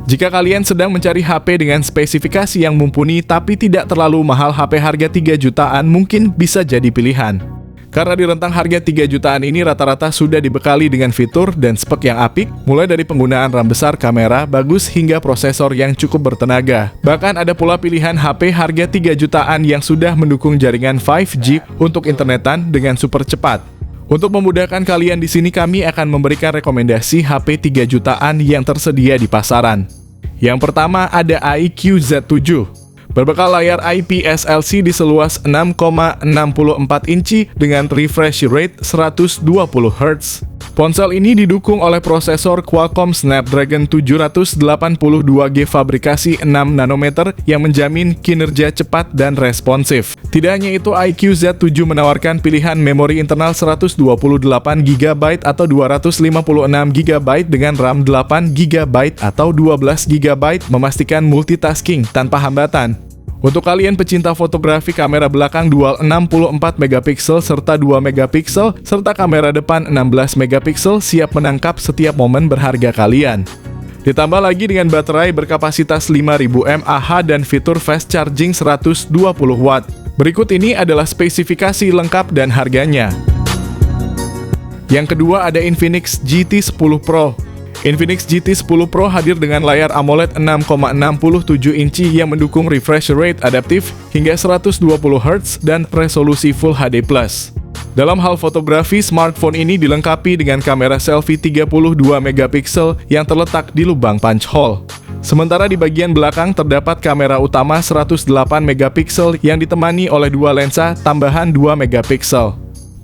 Jika kalian sedang mencari HP dengan spesifikasi yang mumpuni tapi tidak terlalu mahal, HP harga 3 jutaan mungkin bisa jadi pilihan. Karena di rentang harga 3 jutaan ini rata-rata sudah dibekali dengan fitur dan spek yang apik, mulai dari penggunaan RAM besar, kamera bagus, hingga prosesor yang cukup bertenaga. Bahkan ada pula pilihan HP harga 3 jutaan yang sudah mendukung jaringan 5G untuk internetan dengan super cepat. Untuk memudahkan kalian di sini, kami akan memberikan rekomendasi HP 3 jutaan yang tersedia di pasaran. Yang pertama ada iQOO Z7. Berbekal layar IPS LCD seluas 6,64 inci dengan refresh rate 120 Hz. Ponsel ini didukung oleh prosesor Qualcomm Snapdragon 782G fabrikasi 6 nanometer yang menjamin kinerja cepat dan responsif. Tidak hanya itu, iQOO Z7 menawarkan pilihan memori internal 128GB atau 256GB dengan RAM 8GB atau 12GB, memastikan multitasking tanpa hambatan. Untuk kalian pecinta fotografi, kamera belakang dual 64MP serta 2MP serta kamera depan 16MP siap menangkap setiap momen berharga kalian. Ditambah lagi dengan baterai berkapasitas 5000 mAh dan fitur fast charging 120 watt. Berikut ini adalah spesifikasi lengkap dan harganya. Yang kedua ada Infinix GT 10 Pro. Infinix GT 10 Pro hadir dengan layar AMOLED 6,67 inci yang mendukung refresh rate adaptif hingga 120 Hz dan resolusi Full HD+. Dalam hal fotografi, smartphone ini dilengkapi dengan kamera selfie 32MP yang terletak di lubang punch hole. Sementara di bagian belakang terdapat kamera utama 108MP yang ditemani oleh dua lensa tambahan 2MP.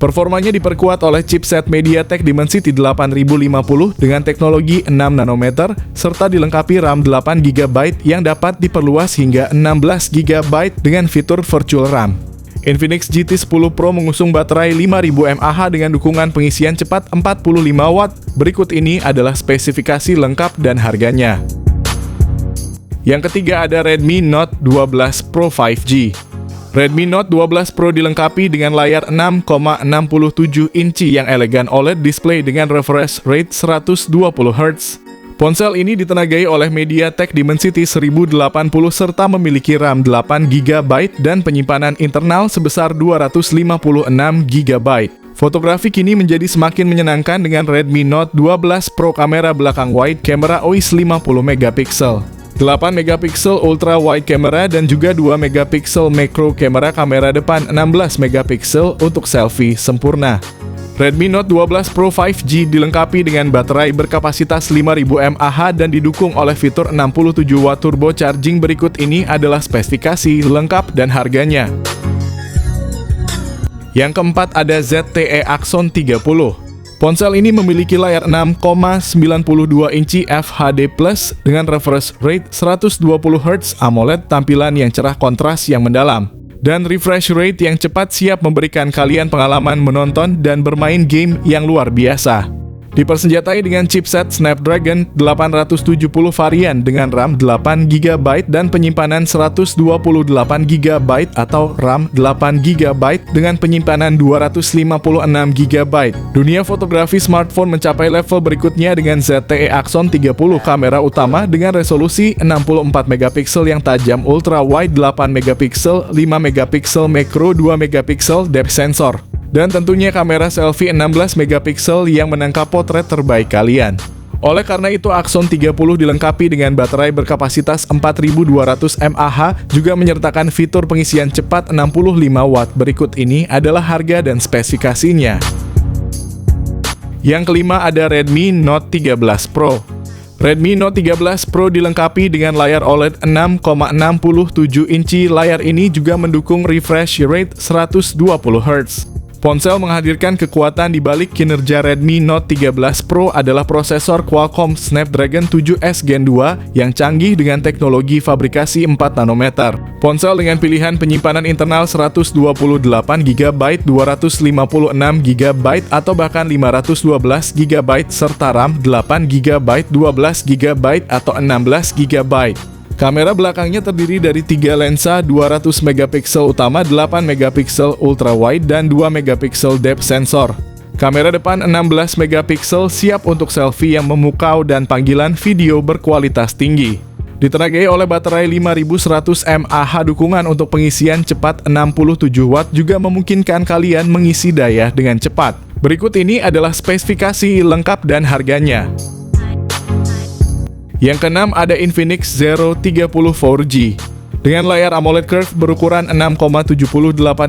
Performanya diperkuat oleh chipset MediaTek Dimensity 8050 dengan teknologi 6 nanometer serta dilengkapi RAM 8GB yang dapat diperluas hingga 16GB dengan fitur virtual RAM. Infinix GT 10 Pro mengusung baterai 5000 mAh dengan dukungan pengisian cepat 45 watt. Berikut ini adalah spesifikasi lengkap dan harganya. Yang ketiga ada Redmi Note 12 Pro 5G. Redmi Note 12 Pro dilengkapi dengan layar 6,67 inci yang elegan OLED display dengan refresh rate 120 Hz. Ponsel ini ditenagai oleh MediaTek Dimensity 1080 serta memiliki RAM 8GB dan penyimpanan internal sebesar 256GB. Fotografi kini menjadi semakin menyenangkan dengan Redmi Note 12 Pro. Kamera belakang wide camera OIS 50MP. 8MP ultra wide camera dan juga 2MP macro camera. Kamera depan 16MP untuk selfie sempurna. Redmi Note 12 Pro 5G dilengkapi dengan baterai berkapasitas 5000 mAh dan didukung oleh fitur 67 watt turbo charging. Berikut ini adalah spesifikasi lengkap dan harganya. Yang keempat ada ZTE Axon 30. Ponsel ini memiliki layar 6,92 inci FHD+ dengan refresh rate 120 Hz, AMOLED, tampilan yang cerah, kontras yang mendalam, dan refresh rate yang cepat, siap memberikan kalian pengalaman menonton dan bermain game yang luar biasa. Dipersenjatai dengan chipset Snapdragon 870 varian dengan RAM 8GB dan penyimpanan 128GB atau RAM 8GB dengan penyimpanan 256GB. Dunia fotografi smartphone mencapai level berikutnya dengan ZTE Axon 30. Kamera utama dengan resolusi 64MP yang tajam, ultra wide 8MP, 5MP macro, 2MP depth sensor, dan tentunya kamera selfie 16MP yang menangkap potret terbaik kalian. Oleh karena itu, Axon 30 dilengkapi dengan baterai berkapasitas 4200 mAh, juga menyertakan fitur pengisian cepat 65 watt. Berikut ini adalah harga dan spesifikasinya. Yang kelima ada Redmi Note 13 Pro. Redmi Note 13 Pro dilengkapi dengan layar OLED 6,67 inci. Layar ini juga mendukung refresh rate 120 Hz. Ponsel menghadirkan kekuatan di balik kinerja. Redmi Note 13 Pro adalah prosesor Qualcomm Snapdragon 7S Gen 2 yang canggih dengan teknologi fabrikasi 4 nanometer. Ponsel dengan pilihan penyimpanan internal 128GB, 256GB atau bahkan 512GB serta RAM 8GB, 12GB atau 16GB. Kamera belakangnya terdiri dari 3 lensa 200MP utama, 8MP ultra wide dan 2MP depth sensor. Kamera depan 16 megapiksel siap untuk selfie yang memukau dan panggilan video berkualitas tinggi. Ditenagai oleh baterai 5100 mAh, dukungan untuk pengisian cepat 67 Watt juga memungkinkan kalian mengisi daya dengan cepat. Berikut ini adalah spesifikasi lengkap dan harganya. Yang keenam ada Infinix Zero 30 4G. Dengan layar AMOLED curve berukuran 6,78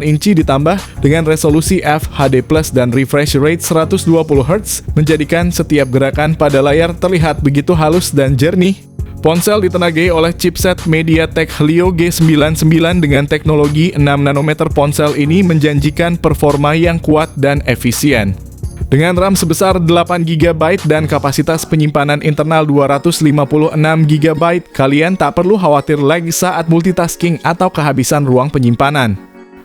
inci ditambah dengan resolusi FHD+ dan refresh rate 120 Hz, menjadikan setiap gerakan pada layar terlihat begitu halus dan jernih. Ponsel ditenagai oleh chipset MediaTek Helio G99 dengan teknologi 6 nanometer. Ponsel ini menjanjikan performa yang kuat dan efisien. Dengan RAM sebesar 8 GB dan kapasitas penyimpanan internal 256 GB, kalian tak perlu khawatir lag saat multitasking atau kehabisan ruang penyimpanan.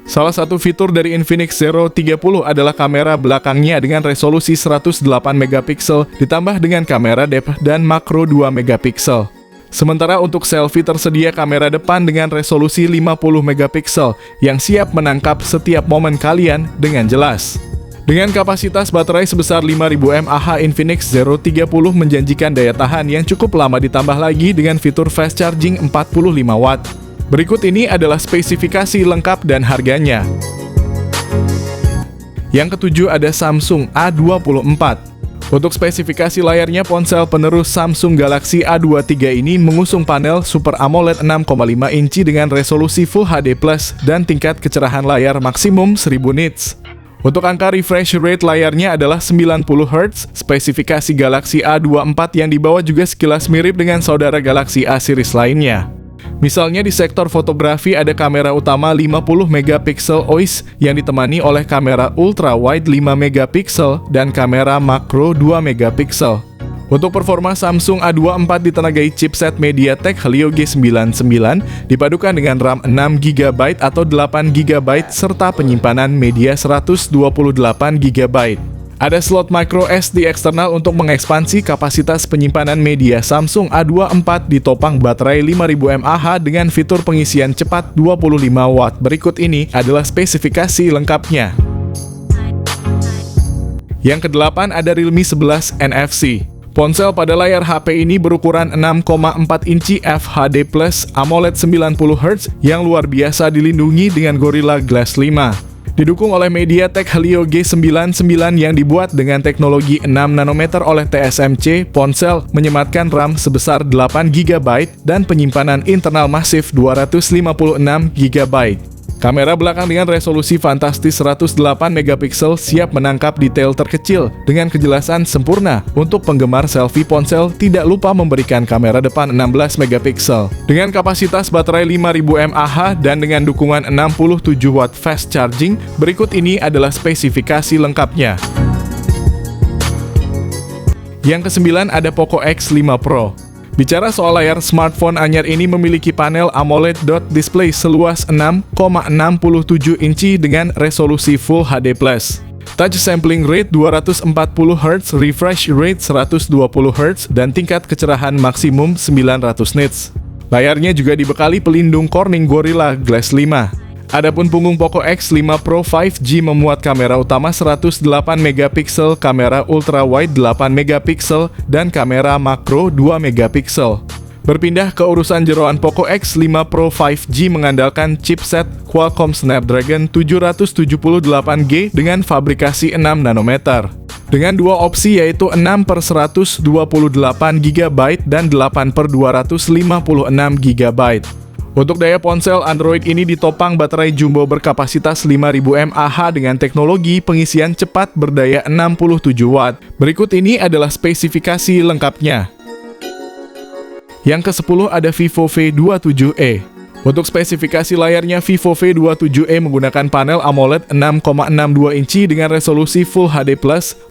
Salah satu fitur dari Infinix Zero 30 adalah kamera belakangnya dengan resolusi 108 megapiksel ditambah dengan kamera depth dan makro 2 megapiksel. Sementara untuk selfie tersedia kamera depan dengan resolusi 50 megapiksel yang siap menangkap setiap momen kalian dengan jelas. Dengan kapasitas baterai sebesar 5000 mAh, Infinix Zero 30 menjanjikan daya tahan yang cukup lama ditambah lagi dengan fitur fast charging 45 Watt. Berikut ini adalah spesifikasi lengkap dan harganya. Yang ketujuh ada Samsung A24. Untuk spesifikasi layarnya, ponsel penerus Samsung Galaxy A23 ini mengusung panel Super AMOLED 6,5 inci dengan resolusi Full HD+ dan tingkat kecerahan layar maksimum 1000 nits. Untuk angka refresh rate layarnya adalah 90 Hz. Spesifikasi Galaxy A24 yang dibawa juga sekilas mirip dengan saudara Galaxy A series lainnya. Misalnya di sektor fotografi ada kamera utama 50 megapiksel OIS yang ditemani oleh kamera ultra wide 5 megapiksel dan kamera makro 2 megapiksel. Untuk performa, Samsung A24 ditenagai chipset MediaTek Helio G99 dipadukan dengan RAM 6 GB atau 8 GB serta penyimpanan media 128 GB. Ada slot micro SD eksternal untuk mengekspansi kapasitas penyimpanan media. Samsung A24 ditopang baterai 5000 mAh dengan fitur pengisian cepat 25 Watt. Berikut ini adalah spesifikasi lengkapnya. Yang kedelapan ada Realme 11 NFC. Ponsel pada layar HP ini berukuran 6,4 inci FHD+ AMOLED 90 Hz yang luar biasa dilindungi dengan Gorilla Glass 5. Didukung oleh MediaTek Helio G99 yang dibuat dengan teknologi 6 nanometer oleh TSMC, ponsel menyematkan RAM sebesar 8 GB dan penyimpanan internal masif 256 GB. Kamera belakang dengan resolusi fantastis 108 megapiksel siap menangkap detail terkecil dengan kejelasan sempurna. Untuk penggemar selfie, ponsel tidak lupa memberikan kamera depan 16 megapiksel. Dengan kapasitas baterai 5000 mAh dan dengan dukungan 67 Watt fast charging, berikut ini adalah spesifikasi lengkapnya. Yang kesembilan ada Poco X5 Pro. Bicara soal layar, smartphone anyar ini memiliki panel AMOLED dot display seluas 6,67 inci dengan resolusi Full HD+. Touch sampling rate 240 Hz, refresh rate 120 Hz, dan tingkat kecerahan maksimum 900 nits. Layarnya juga dibekali pelindung Corning Gorilla Glass 5. Adapun punggung Poco X5 Pro 5G memuat kamera utama 108 megapiksel, kamera ultra wide 8 megapiksel, dan kamera makro 2 megapiksel. Berpindah ke urusan jeroan, Poco X5 Pro 5G mengandalkan chipset Qualcomm Snapdragon 778G dengan fabrikasi 6 nanometer. Dengan dua opsi yaitu 6/128 GB dan 8/256 GB. Untuk daya, ponsel Android ini ditopang baterai jumbo berkapasitas 5000 mAh dengan teknologi pengisian cepat berdaya 67 Watt. Berikut ini adalah spesifikasi lengkapnya. Yang ke-10 ada Vivo V27e. Untuk spesifikasi layarnya, Vivo V27e menggunakan panel AMOLED 6,62 inci dengan resolusi Full HD+,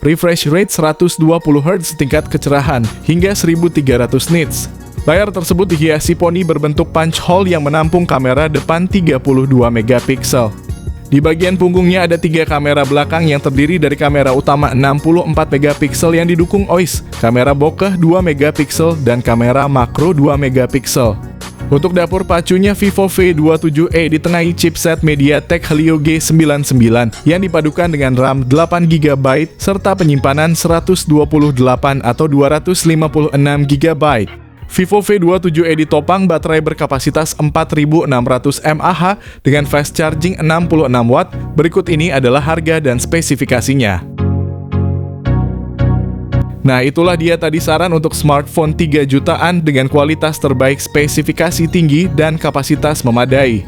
refresh rate 120 Hz, tingkat kecerahan hingga 1300 nits. Layar tersebut dihiasi poni berbentuk punch hole yang menampung kamera depan 32 megapiksel. Di bagian punggungnya ada 3 kamera belakang yang terdiri dari kamera utama 64 megapiksel yang didukung OIS, kamera bokeh 2 megapiksel, dan kamera makro 2 megapiksel. Untuk dapur pacunya Vivo V27e ditengahi chipset MediaTek Helio G99 yang dipadukan dengan RAM 8GB serta penyimpanan 128 atau 256 GB. Vivo V27e ditopang baterai berkapasitas 4600 mAh dengan fast charging 66 Watt. Berikut ini adalah harga dan spesifikasinya. Nah, itulah dia tadi saran untuk smartphone 3 jutaan dengan kualitas terbaik, spesifikasi tinggi, dan kapasitas memadai.